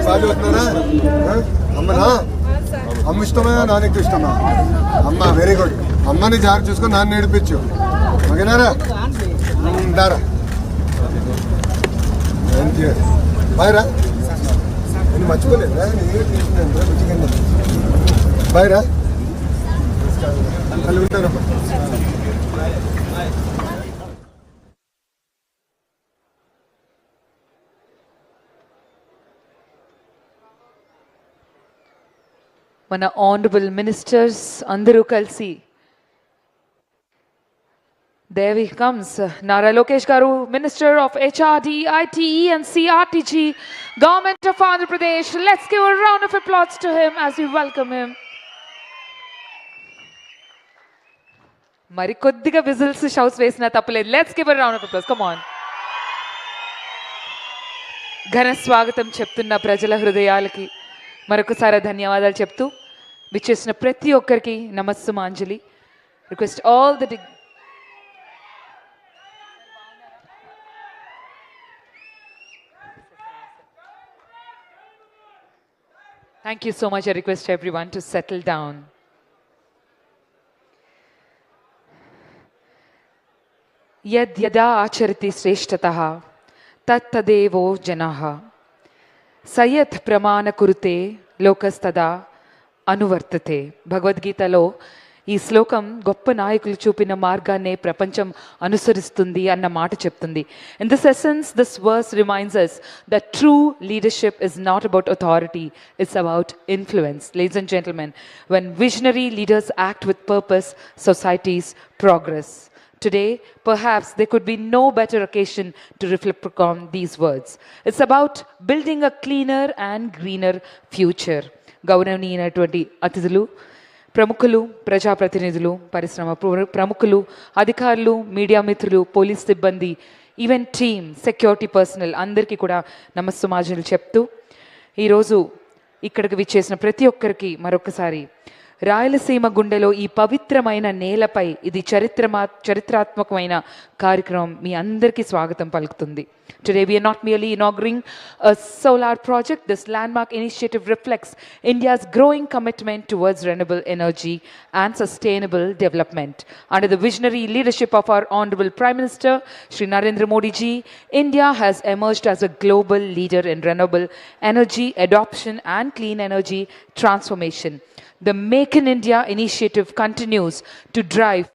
బాగా అమ్మనా అమ్మ ఇష్టమా నాన్నకి ఇష్టమా అమ్మ వెరీ గుడ్ అమ్మని జాగ్రత్త చూసుకొని నాన్న నేర్పించు ఓకేనారా దారా బాయ్ రా నేను మర్చిపోలేదురా నేను బాయ్ రా వాళ్ళు ఉంటారమ్మా. మన ఆనరబుల్ మినిస్టర్స్ అందరూ కలిసి there he comes Nara Lokesh garu, Minister of HRD, ITE and CRTG, Government of Andhra Pradesh. Let's give a round of applause to him as we welcome him. మరి కొద్దిగా whistles shouts వేసినా తప్పలేదు. Let's give a round of applause. Come on. ఘన స్వాగతం చెప్తున్న ప్రజల హృదయాలకి మరొకసారి ధన్యవాదాలు చెప్తూ విచ్చేసిన ప్రతి ఒక్కరికి నమస్సుమాంజలి. Request all the Thank you so much. I request everyone to settle down. Yad yada acharati shreshtatah tat tadevo janah sayat pramana kurute lokastada అనువర్తతే. భగవద్గీతలో ఈ శ్లోకం గొప్ప నాయకులు చూపిన మార్గాన్నే ప్రపంచం అనుసరిస్తుంది అన్న మాట చెప్తుంది. In this essence this verse reminds us that true leadership is not about authority, it's about influence. Ladies and gentlemen, when visionary leaders act with purpose, societies progress. Today, perhaps there could be no better occasion to reflect upon these words. It's about building a cleaner and greener future. గౌరవనీయులైనటువంటి అతిథులు, ప్రముఖులు, ప్రజాప్రతినిధులు, పరిశ్రమ ప్రముఖులు, అధికారులు, media మిత్రులు, police సిబ్బంది, event team, security personal అందరికీ కూడా నమస్సుమాంజలు చెప్తూ ఈరోజు ఇక్కడికి విచ్చేసిన ప్రతి ఒక్కరికి మరొకసారి రాయలసీమ గుండెలో ఈ పవిత్రమైన నేలపై ఇది చరిత్రాత్మకమైన కార్యక్రమం మీ అందరికీ స్వాగతం పలుకుతుంది. Today we are not merely inaugurating a solar project. This landmark initiative reflects India's growing commitment towards renewable energy and sustainable development. Under the visionary leadership of our Honorable Prime Minister, Shri Narendra Modi ji, India has emerged as a global leader in renewable energy adoption and clean energy transformation. The Make in India initiative continues to drive